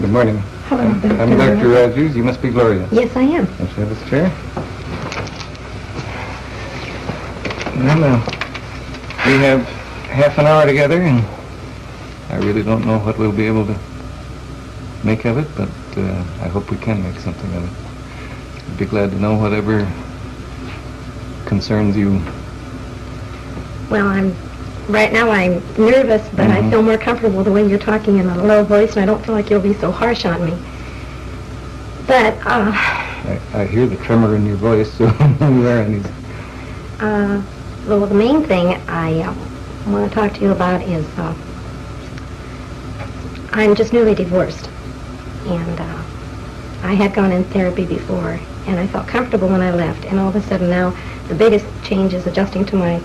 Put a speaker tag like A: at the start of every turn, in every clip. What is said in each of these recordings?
A: Good morning.
B: Hello,
A: I'm
B: Dr.
A: Dr. Rogers. You must be Gloria.
B: Yes, I am.
A: Let's have this chair. Well, we have half an hour together, and I really don't know what we'll be able to make of it, but I hope we can make something of it. I'd be glad to know whatever concerns you.
B: Well, right now I'm nervous, but I feel more comfortable the way you're talking in a low voice, and I don't feel like you'll be so harsh on me. But,
A: I hear the tremor in your voice, so you are on these.
B: well, the main thing I want to talk to you about is I'm just newly divorced, and I had gone in therapy before, and I felt comfortable when I left, and all of a sudden now the biggest change is adjusting to my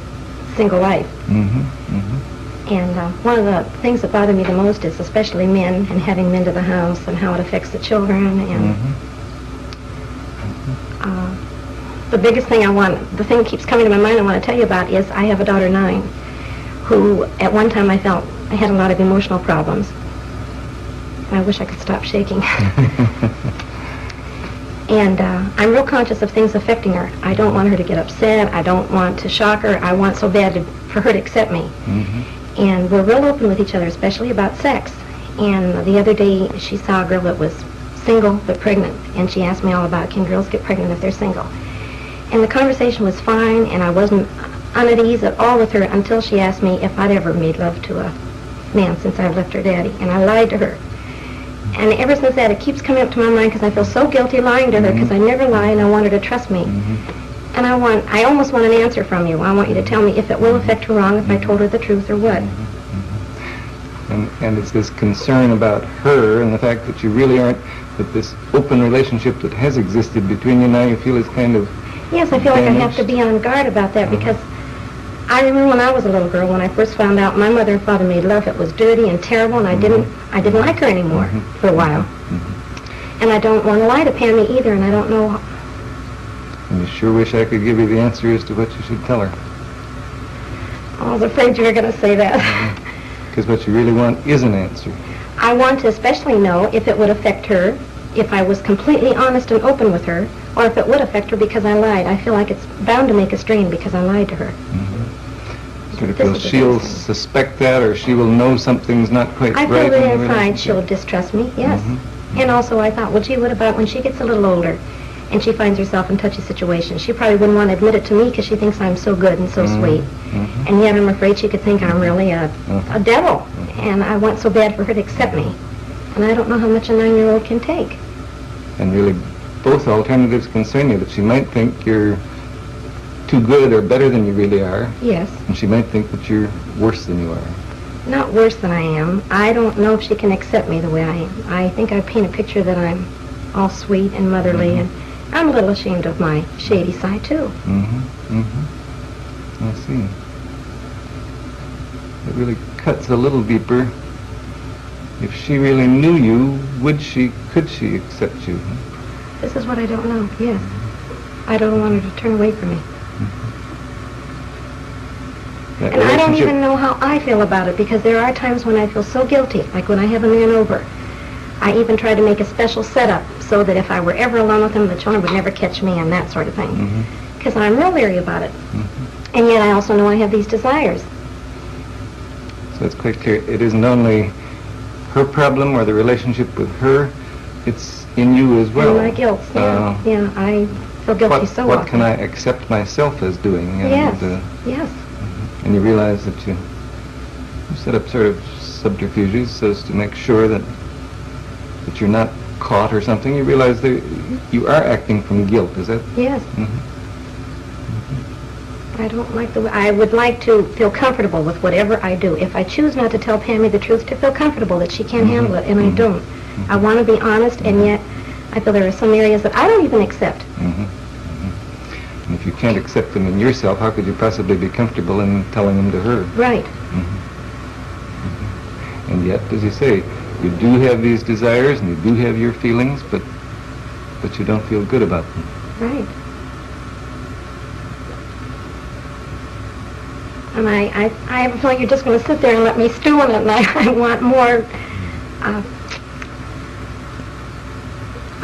B: single life. And one of the things that bother me the most is especially men and having men to the house and how it affects the children. And the biggest thing the thing that keeps coming to my mind I want to tell you about is I have a daughter 9 who at one time I felt I had a lot of emotional problems. I wish I could stop shaking. And I'm real conscious of things affecting her. I don't want her to get upset. I don't want to shock her. I want so bad for her to accept me. And we're real open with each other, especially about sex. And the other day she saw a girl that was single but pregnant, and she asked me all about, can girls get pregnant if they're single? And the conversation was fine, and I wasn't at ease at all with her until she asked me if I'd ever made love to a man since I left her daddy. And I lied to her. And ever since that, it keeps coming up to my mind because I feel so guilty lying to her because I never lie and I want her to trust me. And I almost want an answer from you. I want you to tell me if it will affect her wrong if I told her the truth or what.
A: And it's this concern about her and the fact that you really aren't, that this open relationship that has existed between you now you feel is kind of
B: Yes, I feel like I have
A: damaged.
B: to be on guard about that because I remember when I was a little girl, when I first found out my mother and father made love, it was dirty and terrible, and I didn't like her anymore for a while. And I don't want to lie to Pammy either, and I don't know.
A: And you sure wish I could give you the answer as to what you should tell her.
B: I was afraid you were going to say that.
A: Because what you really want is an answer.
B: I want to especially know if it would affect her, if I was completely honest and open with her, or if it would affect her because I lied. I feel like it's bound to make a strain because I lied to her.
A: Sort of feel she'll suspect that, or she will know something's not quite
B: I
A: right.
B: feel that
A: in the
B: inside
A: relationship.
B: she'll distrust me, yes. And also I thought, well, gee, what about when she gets a little older and she finds herself in touchy situations? She probably wouldn't want to admit it to me because she thinks I'm so good and so sweet. And yet I'm afraid she could think I'm really a devil. And I want so bad for her to accept me. And I don't know how much a 9-year-old can take.
A: And really, both alternatives concern you, that she might think you're too good or better than you really are.
B: Yes.
A: And she might think that you're worse than you are.
B: Not worse than I am. I don't know if she can accept me the way I am. I think I paint a picture that I'm all sweet and motherly, and I'm a little ashamed of my shady side, too.
A: I see. It really cuts a little deeper. If she really knew you, could she accept you?
B: This is what I don't know, yes. I don't want her to turn away from me.
A: That
B: And I don't
A: relationship-
B: even know how I feel about it, because there are times when I feel so guilty, like when I have a man over. I even try to make a special setup so that if I were ever alone with him, the children would never catch me and that sort of thing. Because I'm real leery about it. And yet I also know I have these desires.
A: So it's quite clear. It isn't only her problem or the relationship with her, it's in you as well.
B: And my guilt, yeah, I feel guilty so
A: What
B: often.
A: can I accept myself as doing? And,
B: Yes, yes.
A: And you realize that you set up sort of subterfuges so as to make sure that you're not caught or something. You realize that you are acting from guilt, is that?
B: Yes. I don't like the way, I would like to feel comfortable with whatever I do. If I choose not to tell Pammy the truth, to feel comfortable that she can't handle it, and I don't. I want to be honest, and yet I feel there are some areas that I don't even accept.
A: And if you can't accept them in yourself, how could you possibly be comfortable in telling them to her?
B: Right.
A: And yet, as you say, you do have these desires and you do have your feelings, but you don't feel good about them.
B: Right. And I have a feeling you're just going to sit there and let me stew in it, and I want more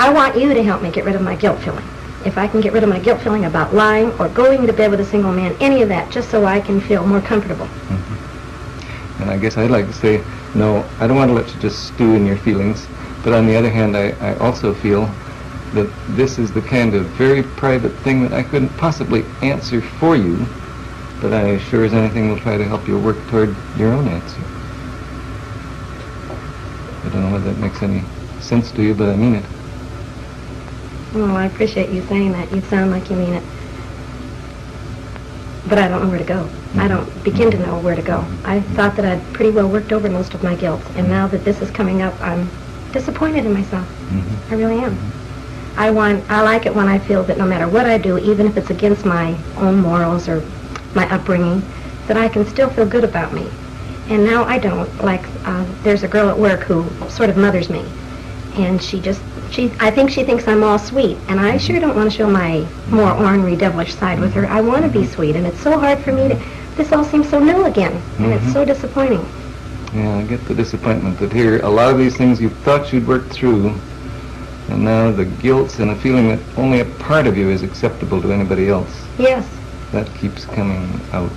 B: I want you to help me get rid of my guilt feeling. If I can get rid of my guilt feeling about lying or going to bed with a single man, any of that, just so I can feel more comfortable.
A: And I guess I'd like to say, no, I don't want to let you just stew in your feelings, but on the other hand, I also feel that this is the kind of very private thing that I couldn't possibly answer for you, but I sure as anything will try to help you work toward your own answer. I don't know whether that makes any sense to you, but I mean it.
B: Well, I appreciate you saying that. You sound like you mean it. But I don't know where to go. I don't begin to know where to go. I thought that I'd pretty well worked over most of my guilt, and now that this is coming up, I'm disappointed in myself. I really am. I like it when I feel that no matter what I do, even if it's against my own morals or my upbringing, that I can still feel good about me. And now I don't. Like, there's a girl at work who sort of mothers me, and I think she thinks I'm all sweet, and I sure don't want to show my more ornery, devilish side with her. I want to be sweet, and it's so hard for me to, this all seems so new again, and it's so disappointing.
A: Yeah, I get the disappointment that here, a lot of these things you thought you'd worked through, and now the guilt and a feeling that only a part of you is acceptable to anybody else.
B: Yes.
A: That keeps coming out.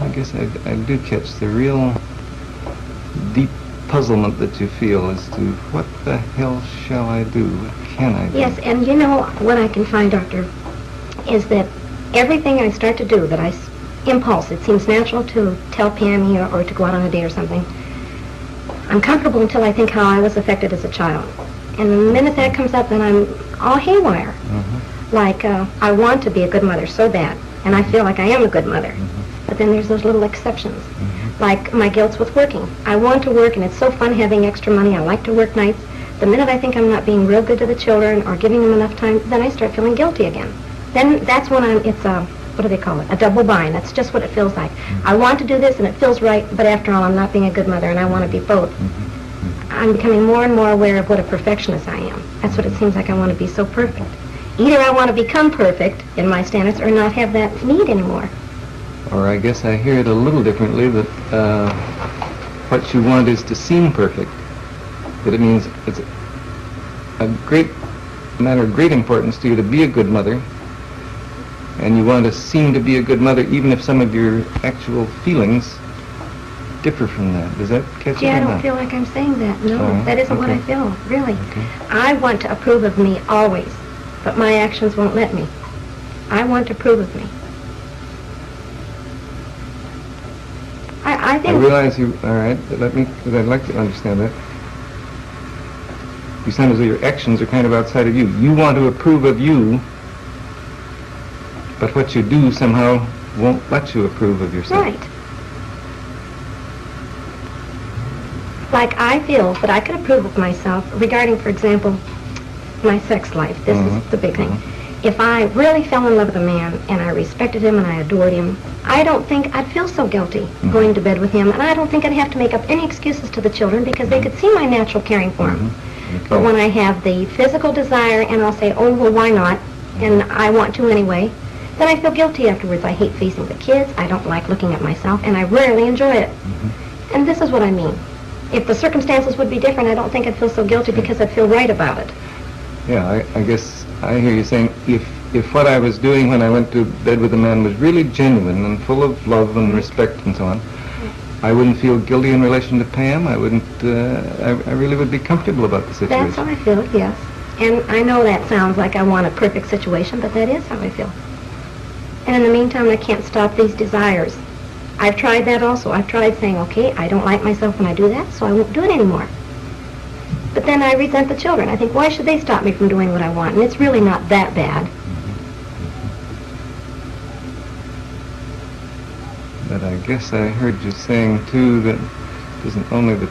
A: I guess I do catch the real deep puzzlement that you feel as to what the hell shall I do? What can I do?
B: Yes, and you know what I can find, Doctor, is that everything I start to do, that impulse, it seems natural to tell Pammy or to go out on a date or something, I'm comfortable until I think how I was affected as a child. And the minute that comes up, then I'm all haywire. Like, I want to be a good mother so bad, and I feel like I am a good mother. But then there's those little exceptions, like my guilt's with working. I want to work, and it's so fun having extra money. I like to work nights. The minute I think I'm not being real good to the children or giving them enough time, then I start feeling guilty again. Then that's when it's a, what do they call it? A double bind. That's just what it feels like. I want to do this, and it feels right, but after all, I'm not being a good mother, and I want to be both. I'm becoming more and more aware of what a perfectionist I am. That's what it seems like. I want to be so perfect. Either I want to become perfect in my standards or not have that need anymore.
A: Or I guess I hear it a little differently, that what you want is to seem perfect. That it means it's a matter of great importance to you to be a good mother, and you want to seem to be a good mother even if some of your actual feelings differ from that. Does that catch you?
B: Yeah, I don't feel like I'm saying that. No, that isn't what I feel, really.
A: Okay.
B: I want to approve of me always, but my actions won't let me. I want to approve of me. I think...
A: I realize you... All right, because I'd like to understand that. You sound as though your actions are kind of outside of you. You want to approve of you, but what you do somehow won't let you approve of yourself.
B: Right. Like, I feel that I could approve of myself regarding, for example, my sex life. This is the big thing. If I really fell in love with a man and I respected him and I adored him, I don't think I'd feel so guilty going to bed with him, and I don't think I'd have to make up any excuses to the children because they could see my natural caring for him. But when I have the physical desire and I'll say, oh, well, why not, and I want to anyway, then I feel guilty afterwards. I hate facing the kids, I don't like looking at myself, and I rarely enjoy it. And this is what I mean. If the circumstances would be different, I don't think I'd feel so guilty because I'd feel right about it.
A: Yeah, I guess I hear you saying if what I was doing when I went to bed with a man was really genuine and full of love and respect and so on, I wouldn't feel guilty in relation to Pam. I wouldn't, I really would be comfortable about the situation.
B: That's how I feel, yes. And I know that sounds like I want a perfect situation, but that is how I feel. And in the meantime, I can't stop these desires. I've tried that also. I've tried saying, okay, I don't like myself when I do that, so I won't do it anymore. But then I resent the children. I think, why should they stop me from doing what I want? And it's really not that bad.
A: But I guess I heard you saying, too, that it isn't only the...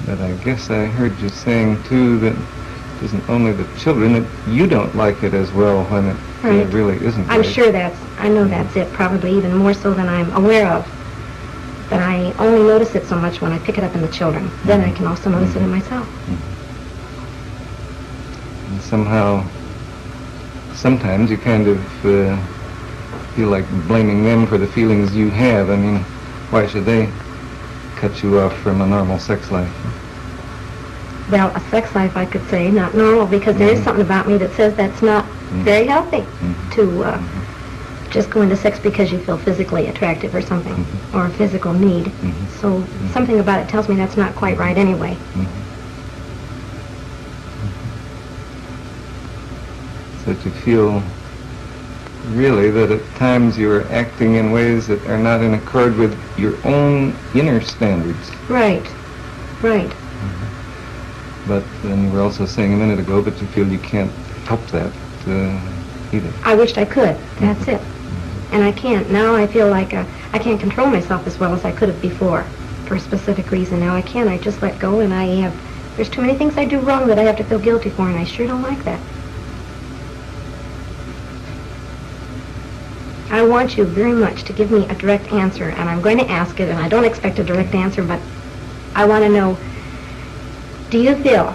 A: But I guess I heard you saying, too, that it isn't only the children, that you don't like it as well when it really isn't.
B: I'm sure I know that's it, probably even more so than I'm aware of. But I only notice it so much when I pick it up in the children. Then I can also notice it in myself.
A: And somehow, sometimes you kind of feel like blaming them for the feelings you have. I mean, why should they cut you off from a normal sex life?
B: Well, a sex life, I could say, not normal, because there is something about me that says that's not very healthy to just go into sex because you feel physically attractive or something, or a physical need. So something about it tells me that's not quite right anyway.
A: So that you feel really that at times you are acting in ways that are not in accord with your own inner standards.
B: Right, right.
A: But then you were also saying a minute ago, but you feel you can't help that either.
B: I wished I could. That's it. And I can't. Now I feel like I can't control myself as well as I could have before for a specific reason. Now I can't. I just let go, and there's too many things I do wrong that I have to feel guilty for, and I sure don't like that. I want you very much to give me a direct answer, and I'm going to ask it, and I don't expect a direct answer, but I want to know, do you feel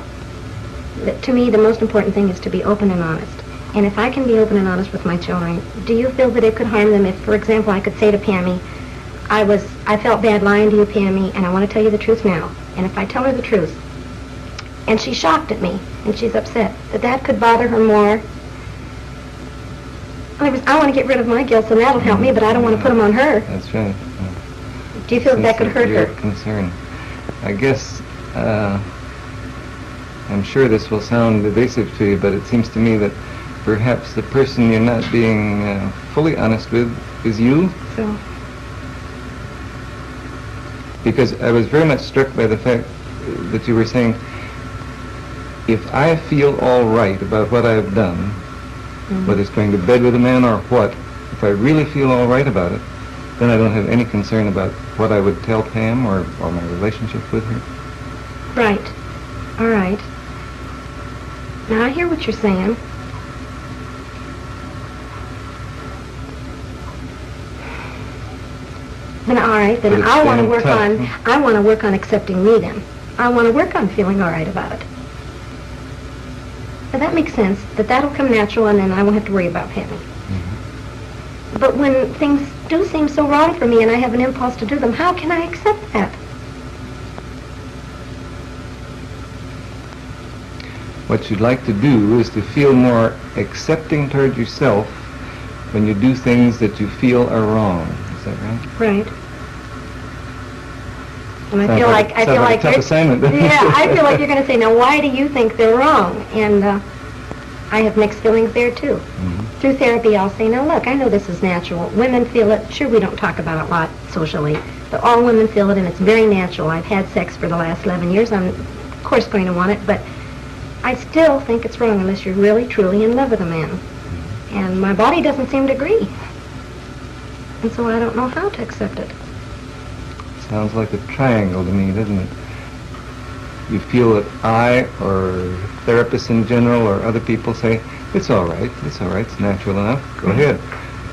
B: that, to me, the most important thing is to be open and honest? And if I can be open and honest with my children, do you feel that it could harm them if, for example, I could say to Pammy, I felt bad lying to you, Pammy, and I want to tell you the truth now. And if I tell her the truth, and she's shocked at me, and she's upset, that could bother her more. I want to get rid of my guilt, so that'll help me, but I don't want to put them on her.
A: That's right.
B: Do you feel that could hurt her?
A: Concern. I guess, I'm sure this will sound evasive to you, but it seems to me that perhaps the person you're not being fully honest with is you.
B: So.
A: Because I was very much struck by the fact that you were saying, if I feel all right about what I've done, whether it's going to bed with a man or what, if I really feel all right about it, then I don't have any concern about what I would tell Pam or my relationship with her.
B: Right. All right. Now I hear what you're saying. Then all right, then I want to work on accepting me then. I want to work on feeling all right about it. Now that makes sense, that'll come natural, and then I won't have to worry about Pammy. But when things do seem so wrong for me and I have an impulse to do them, how can I accept that?
A: What you'd like to do is to feel more accepting toward yourself when you do things that you feel are wrong. Is that right?
B: Right. And
A: I feel like a tough assignment.
B: Yeah, I feel like you're going to say, now why do you think they're wrong? And I have mixed feelings there too. Through therapy, I'll say, now look, I know this is natural. Women feel it. Sure, we don't talk about it a lot socially, but all women feel it, and it's very natural. I've had sex for the last 11 years. I'm, of course, going to want it, but I still think it's wrong unless you're really, truly in love with a man. And my body doesn't seem to agree. And so I don't know how to accept it.
A: Sounds like a triangle to me, doesn't it? You feel that I, or therapists in general, or other people say, it's all right, it's natural enough, go ahead.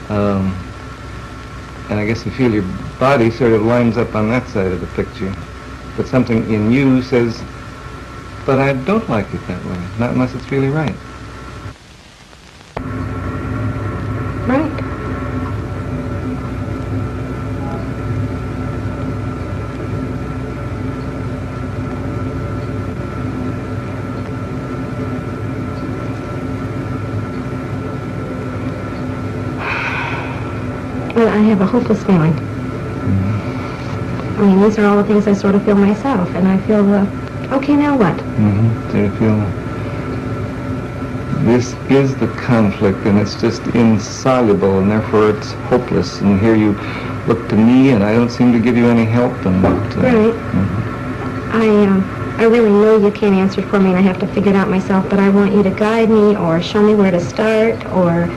A: And I guess you feel your body sort of lines up on that side of the picture. But something in you says, but I don't like it that way, not unless it's really right.
B: Right. Well, I have a hopeless feeling. I mean, these are all the things I sort of feel myself, and I feel, okay, now what?
A: So you feel this is the conflict, and it's just insoluble, and therefore it's hopeless. And here you look to me, and I don't seem to give you any help. And
B: right. I really know you can't answer it for me, and I have to figure it out myself. But I want you to guide me, or show me where to start, or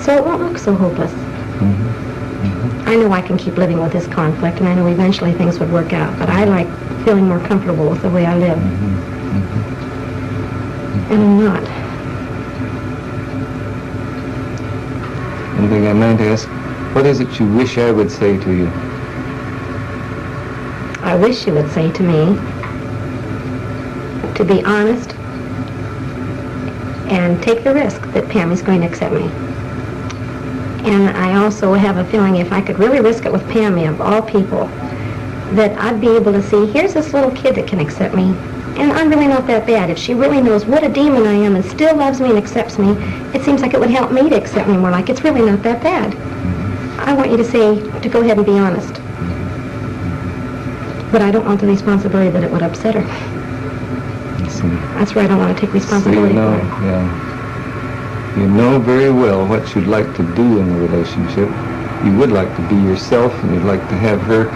B: so it won't look so hopeless. I know I can keep living with this conflict, and I know eventually things would work out, but I like feeling more comfortable with the way I live. And I'm not.
A: One thing I meant to ask, what is it you wish I would say to you?
B: I wish you would say to me to be honest and take the risk that Pammy's going to accept me. And I also have a feeling if I could really risk it with Pammy, of all people, that I'd be able to see, here's this little kid that can accept me, and I'm really not that bad. If she really knows what a demon I am and still loves me and accepts me, it seems like it would help me to accept me more, like it's really not that bad. I want you to say, to go ahead and be honest. But I don't want the responsibility that it would upset her. That's where I don't want to take responsibility
A: so
B: for it.
A: Yeah. You know very well what you'd like to do in the relationship. You would like to be yourself, and you'd like to have her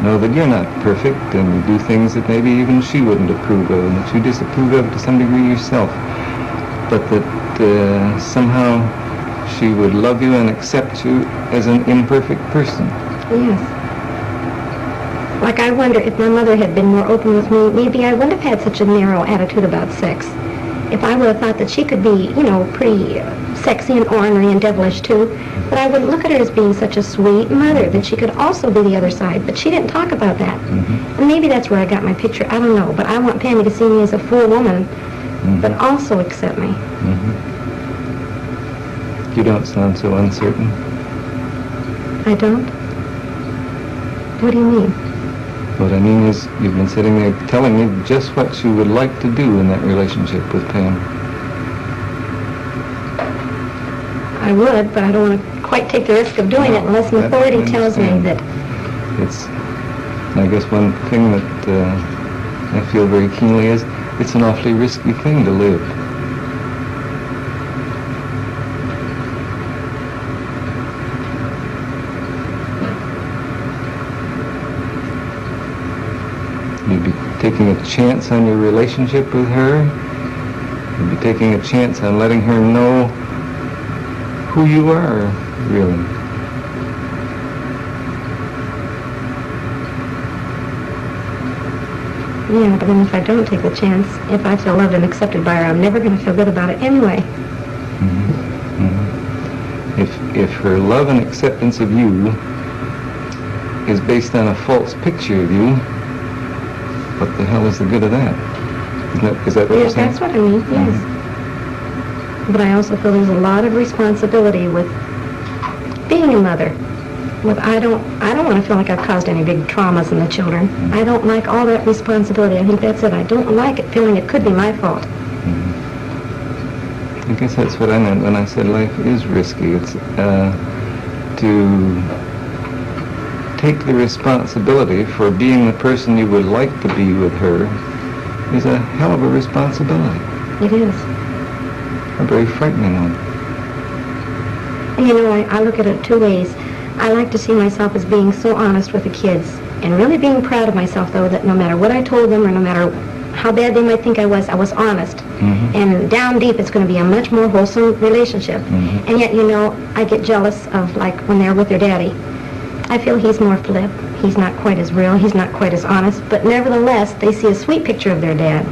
A: know that you're not perfect, and you do things that maybe even she wouldn't approve of, and that you disapprove of to some degree yourself. But that somehow she would love you and accept you as an imperfect person.
B: Yes. Like I wonder if my mother had been more open with me, maybe I wouldn't have had such a narrow attitude about sex. If I would have thought that she could be, you know, pretty sexy and ornery and devilish too, but I wouldn't look at her as being such a sweet mother, that she could also be the other side. But she didn't talk about that. And maybe that's where I got my picture. I don't know. But I want Pammy to see me as a full woman, but also accept me.
A: You don't sound so uncertain.
B: I don't? What do you mean?
A: What I mean is, you've been sitting there telling me just what you would like to do in that relationship with Pam.
B: I would, but I don't want to quite take the risk of doing it unless an authority tells me that...
A: It's, I guess one thing that I feel very keenly is, it's an awfully risky thing to live. You'd be taking a chance on your relationship with her. You'd be taking a chance on letting her know who you are, really.
B: Yeah, but then if I don't take the chance, if I feel loved and accepted by her, I'm never going to feel good about it anyway.
A: If her love and acceptance of you is based on a false picture of you, what the hell is the good of that? Is that what you're saying?
B: That's what I mean, yes. But I also feel there's a lot of responsibility with being a mother. I don't want to feel like I've caused any big traumas in the children. I don't like all that responsibility. I think that's it. I don't like it feeling it could be my fault.
A: I guess that's what I meant when I said life is risky. It's to take the responsibility for being the person you would like to be with her is a hell of a responsibility.
B: It is.
A: A very frightening one.
B: And you know, I look at it two ways. I like to see myself as being so honest with the kids, and really being proud of myself, though, that no matter what I told them or no matter how bad they might think I was honest. And down deep, it's going to be a much more wholesome relationship. And yet, you know, I get jealous of, like, when they're with their daddy. I feel he's more flip. He's not quite as real. He's not quite as honest. But nevertheless, they see a sweet picture of their dad.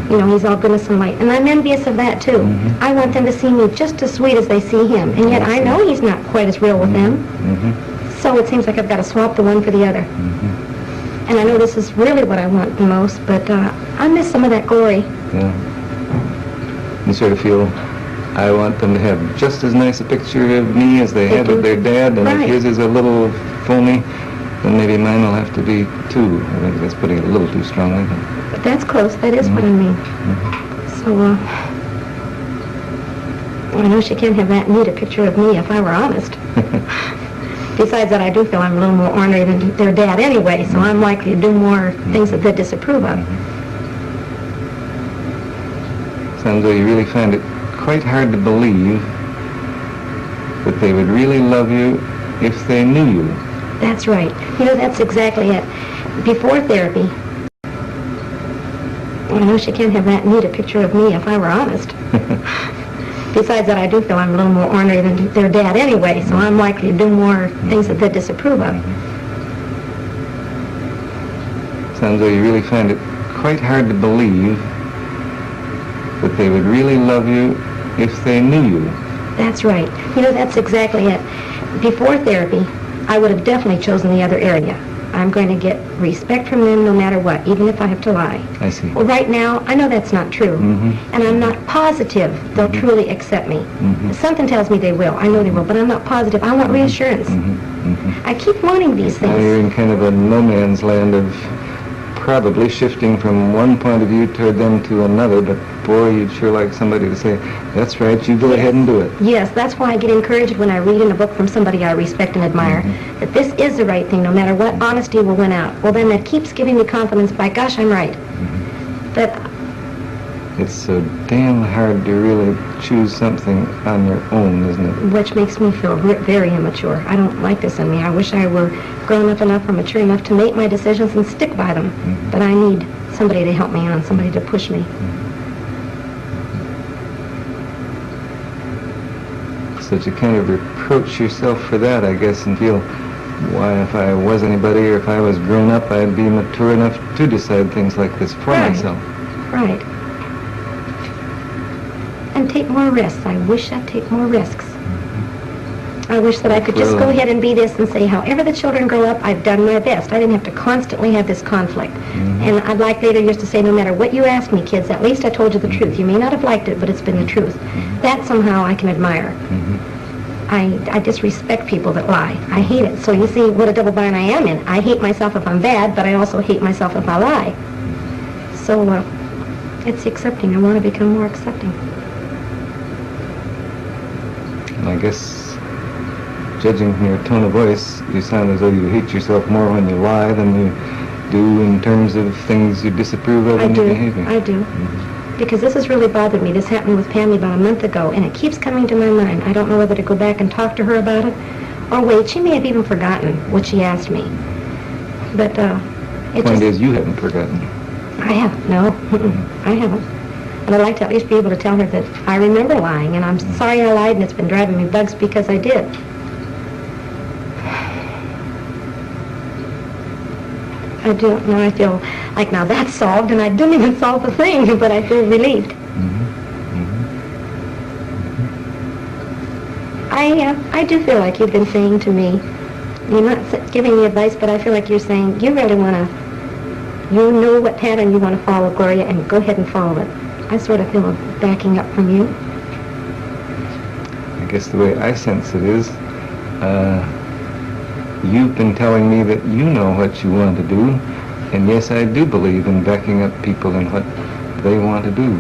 B: You know, he's all goodness and light. And I'm envious of that, too. I want them to see me just as sweet as they see him. And yet I know he's not quite as real with them. So it seems like I've got to swap the one for the other. And I know this is really what I want the most, but I miss some of that glory.
A: Yeah. You sort of feel, I want them to have just as nice a picture of me as they had of their dad, and if his is a little phony, then maybe mine will have to be too. I think that's putting it a little too strongly.
B: But that's close. That is what I mean. So, I know she can't have that neat a picture of me if I were honest. Besides that, I do feel I'm a little more ornery than their dad anyway, so I'm likely to do more things that they disapprove of.
A: Sounds like you really find it quite hard to believe that they would really love you if they knew you.
B: That's right. You know, that's exactly it. Before therapy, I know she can't have that neat a picture of me if I were honest. Besides that, I do feel I'm a little more ornery than their dad anyway, so I'm likely to do more things that they disapprove of.
A: Sounds like you really find it quite hard to believe that they would really love you if they knew you.
B: That's right. You know, that's exactly it. Before therapy, I would have definitely chosen the other area. I'm going to get respect from them no matter what, even if I have to lie.
A: I see.
B: Well, right now, I know that's not true. And I'm not positive they'll truly accept me. Something tells me they will. I know they will, but I'm not positive. I want reassurance. I keep wanting these
A: Now you're
B: things.
A: in kind of a no man's land of probably shifting from one point of view toward them to another, but boy, you'd sure like somebody to say, that's right, you go ahead and do it.
B: Yes, that's why I get encouraged when I read in a book from somebody I respect and admire, that this is the right thing, no matter what, honesty will win out. Well, then that keeps giving me confidence, by gosh, I'm right. That
A: It's so damn hard to really choose something on your own, isn't it?
B: which makes me feel very immature. I don't like this in me. I wish I were grown up enough or mature enough to make my decisions and stick by them. But I need somebody to help me on, somebody to push me.
A: So to kind of reproach yourself for that, I guess, and feel, why, if I was anybody or if I was grown up, I'd be mature enough to decide things like this for myself.
B: Right. And take more risks. I wish I'd take more risks. I wish that I could just go ahead and be this and say, however the children grow up, I've done my best. I didn't have to constantly have this conflict. And I'd like later years to say, no matter what you ask me, kids, at least I told you the truth. You may not have liked it, but it's been the truth. That somehow I can admire. I disrespect people that lie. I hate it. So you see what a double bind I am in. I hate myself if I'm bad, but I also hate myself if I lie. So it's accepting. I want to become more accepting.
A: And I guess, judging from your tone of voice, you sound as though you hate yourself more when you lie than you do in terms of things you disapprove of in your behavior.
B: I do. Because this has really bothered me. This happened with Pammy about a month ago, and it keeps coming to my mind. I don't know whether to go back and talk to her about it, or wait. She may have even forgotten what she asked me. But
A: The point is, you haven't forgotten.
B: I haven't, no. I haven't. And I'd like to at least be able to tell her that I remember lying, and I'm sorry I lied, and it's been driving me bugs because I did. I do. Now I feel like now that's solved, and I didn't even solve the thing, but I feel relieved. I do feel like you've been saying to me, you're not giving me advice, but I feel like you're saying you really want to, you know what pattern you want to follow, Gloria, and go ahead and follow it. I sort of feel a backing up from you.
A: I guess the way I sense it is, you've been telling me that you know what you want to do, and yes, I do believe in backing up people in what they want to do.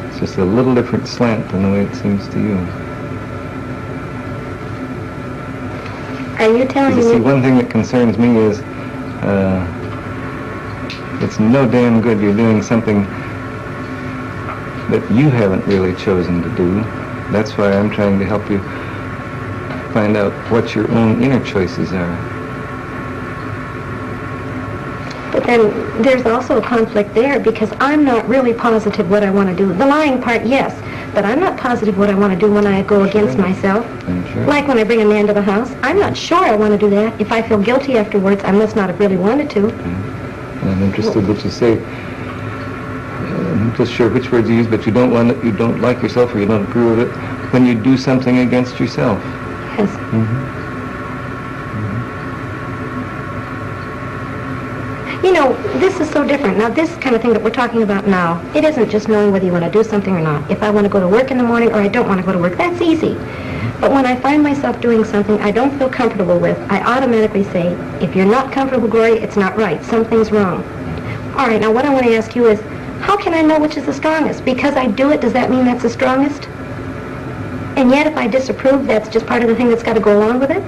A: It's just a little different slant than the way it seems to you.
B: Are you telling me?
A: You see, one thing that concerns me is it's no damn good you're doing something that you haven't really chosen to do. That's why I'm trying to help you find out what your own inner choices are.
B: But then there's also a conflict there because I'm not really positive what I want to do. The lying part, yes, but I'm not positive what I want to do when I go against myself.
A: Sure.
B: Like when I bring a man to the house, I'm not sure I want to do that. If I feel guilty afterwards, I must not have really wanted to.
A: I'm interested that you say, I'm not just sure which words you use, but you don't want it, you don't like yourself or you don't approve of it when you do something against yourself.
B: Yes. You know, this is so different. Now, this kind of thing that we're talking about now, it isn't just knowing whether you want to do something or not. If I want to go to work in the morning or I don't want to go to work, that's easy. But when I find myself doing something I don't feel comfortable with, I automatically say, if you're not comfortable, Gloria, it's not right. Something's wrong. All right, now what I want to ask you is, how can I know which is the strongest? Because I do it, does that mean that's the strongest? And yet if I disapprove, that's just part of the thing that's got to go along with it?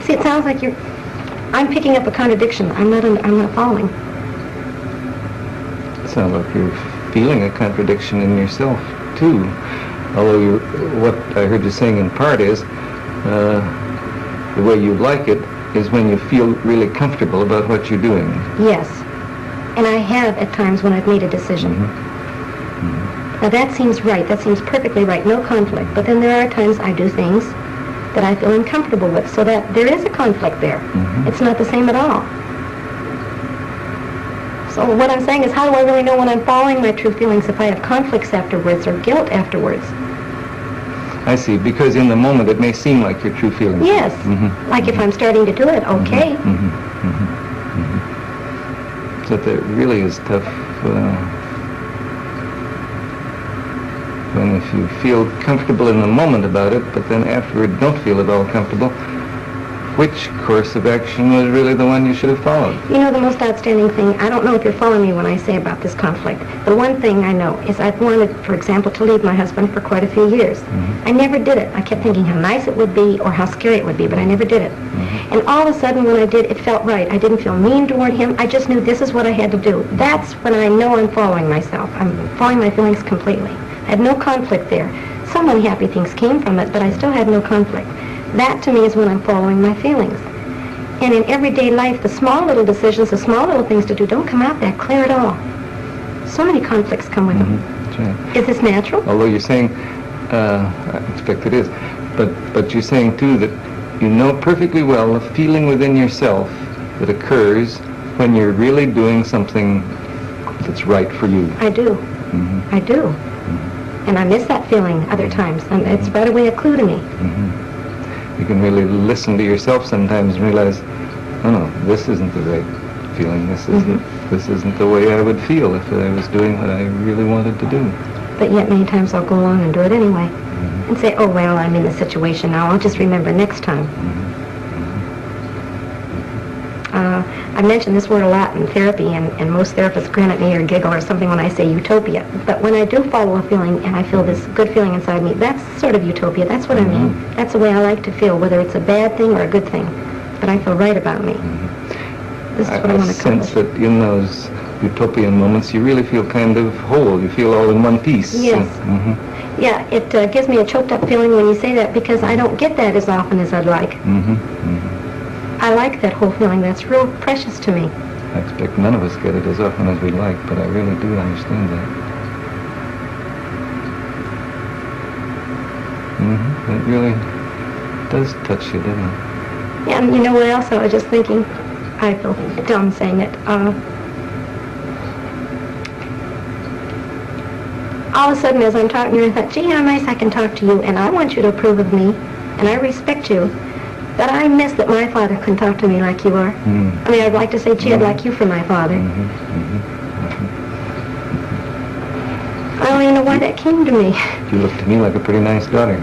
B: See, it sounds like I'm picking up a contradiction. I'm not following.
A: It sounds like you're feeling a contradiction in yourself, too. Although what I heard you saying in part is, the way you like it is when you feel really comfortable about what you're doing.
B: Yes. And I have at times when I've made a decision. Now that seems right. That seems perfectly right. No conflict. But then there are times I do things that I feel uncomfortable with, so that there is a conflict there. It's not the same at all. So what I'm saying is, how do I really know when I'm following my true feelings if I have conflicts afterwards or guilt afterwards?
A: I see, because in the moment it may seem like your true feelings.
B: Yes, like if I'm starting to do it, okay.
A: So that really is tough when if you feel comfortable in the moment about it, but then afterward don't feel at all comfortable, which course of action was really the one you should have followed?
B: You know, the most outstanding thing, I don't know if you're following me when I say about this conflict. The one thing I know is I've wanted, for example, to leave my husband for quite a few years. I never did it. I kept thinking how nice it would be or how scary it would be, but I never did it. And all of a sudden when I did, it felt right. I didn't feel mean toward him. I just knew this is what I had to do. That's when I know I'm following myself. I'm following my feelings completely. I had no conflict there. Some unhappy things came from it, but I still had no conflict. That to me is when I'm following my feelings. And in everyday life, the small little decisions, the small little things to do don't come out that clear at all. So many conflicts come with them.
A: That's right.
B: Is this natural?
A: Although you're saying, I expect it is, but you're saying too that you know perfectly well the feeling within yourself that occurs when you're really doing something that's right for you.
B: I do. I do. And I miss that feeling other times, and it's right away a clue to me.
A: You can really listen to yourself sometimes and realize, oh no, this isn't the right feeling. This isn't the way I would feel if I was doing what I really wanted to do.
B: But yet many times I'll go along and do it anyway. And say, oh well, I'm in the situation now, I'll just remember next time. I mention this word a lot in therapy, and most therapists grin at me or giggle or something when I say utopia. But when I do follow a feeling and I feel this good feeling inside me, that's sort of utopia. That's what I mean. That's the way I like to feel, whether it's a bad thing or a good thing. But I feel right about me. This is what I want to accomplish.
A: I sense that in those utopian moments you really feel kind of whole. You feel all in one piece.
B: Yes. Yeah, it gives me a choked up feeling when you say that, because I don't get that as often as I'd like. I like that whole feeling. That's real precious to me.
A: I expect none of us get it as often as we'd like, but I really do understand that. It really does touch you, doesn't it?
B: Yeah, and you know what else I was just thinking? I feel dumb saying it. All of a sudden, as I'm talking to you, I thought, gee, how nice I can talk to you, and I want you to approve of me, and I respect you. But I miss that my father can talk to me like you are. I mean, I'd like to say, gee, I'd like you for my father. I don't even know why that came to me.
A: You look to me like a pretty nice daughter.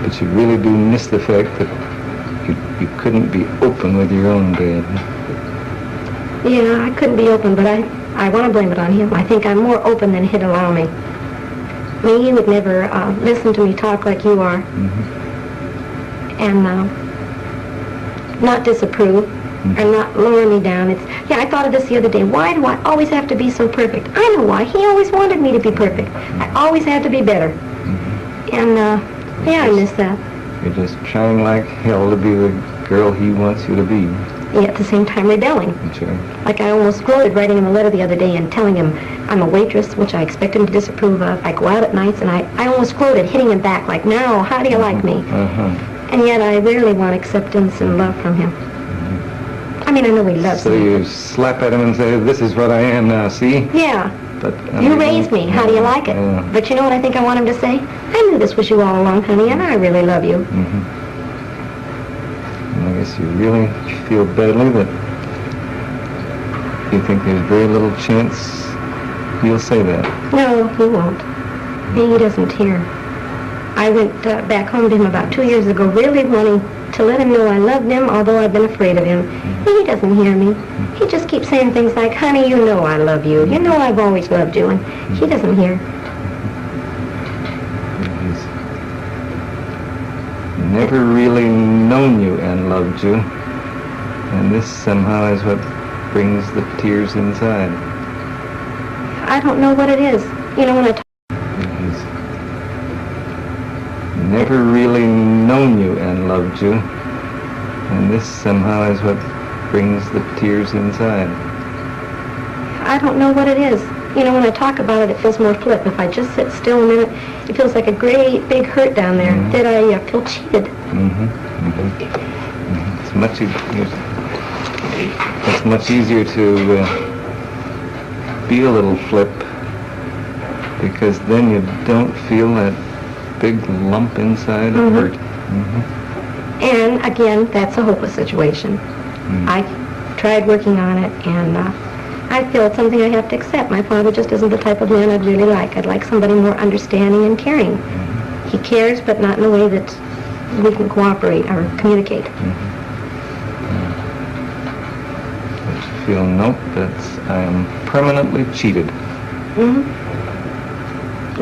A: But you really do miss the fact that you couldn't be open with your own dad.
B: Yeah, I couldn't be open, but I want to blame it on him. I think I'm more open than he'd allow me. I mean, he would never listen to me talk like you are. And not disapprove and not lower me down. Yeah, I thought of this the other day. Why do I always have to be so perfect? I know why. He always wanted me to be perfect. I always had to be better. And, yeah, I miss that.
A: You're just trying like hell to be the girl he wants you to be.
B: Yeah, at the same time rebelling.
A: Sure.
B: Like I almost gloated writing him a letter the other day and telling him I'm a waitress, which I expect him to disapprove of. I go out at nights, and I almost gloated, hitting him back like, now, how do you like me? And yet I rarely want acceptance and love from him. I mean, I know he loves me.
A: So you slap at him and say, this is what I am now, see?
B: Yeah.
A: But
B: you raised me. How do you like it? But you know what I think I want him to say? I knew this was you all along, honey, and I really love you.
A: And I guess you really feel badly that you think there's very little chance he'll say that.
B: No, he won't. He doesn't hear. I went back home to him about 2 years ago, really wanting to let him know I loved him, although I've been afraid of him. He doesn't hear me. He just keeps saying things like, honey, you know I love you. You know I've always loved you. And he doesn't hear.
A: He's never really known you and loved you. And this somehow is what brings the tears inside.
B: I don't know what it is. You know, when I talk...
A: He's never really known you and loved you. And this somehow is what brings the tears inside.
B: I don't know what it is. You know, when I talk about it, it feels more flip. If I just sit still a minute, it feels like a great big hurt down there, that I feel cheated.
A: It's much it's much easier to be a little flip, because then you don't feel that big lump inside of hurt.
B: And again, that's a hopeless situation. I tried working on it, and I feel it's something I have to accept. My father just isn't the type of man I'd really like. I'd like somebody more understanding and caring. He cares, but not in a way that we can cooperate or communicate.
A: But you feel, nope, I am permanently cheated.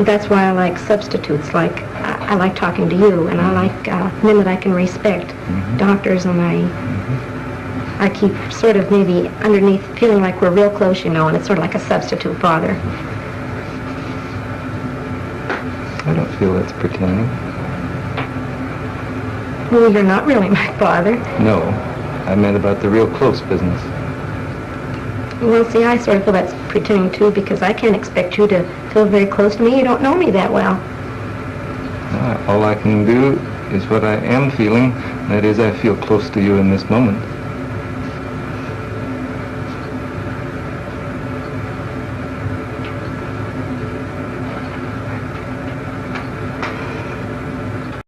B: That's why I like substitutes. Like I like talking to you, and I like men that I can respect. Doctors, and I keep sort of maybe underneath feeling like we're real close, you know, and it's sort of like a substitute father.
A: I don't feel that's pretending.
B: Well, you're not really my father.
A: No, I meant about the real close business.
B: Well, see, I sort of feel that's pretending too, because I can't expect you to feel very close to me. You don't know me that well.
A: All I can do is what I am feeling. That is, I feel close to you in this moment.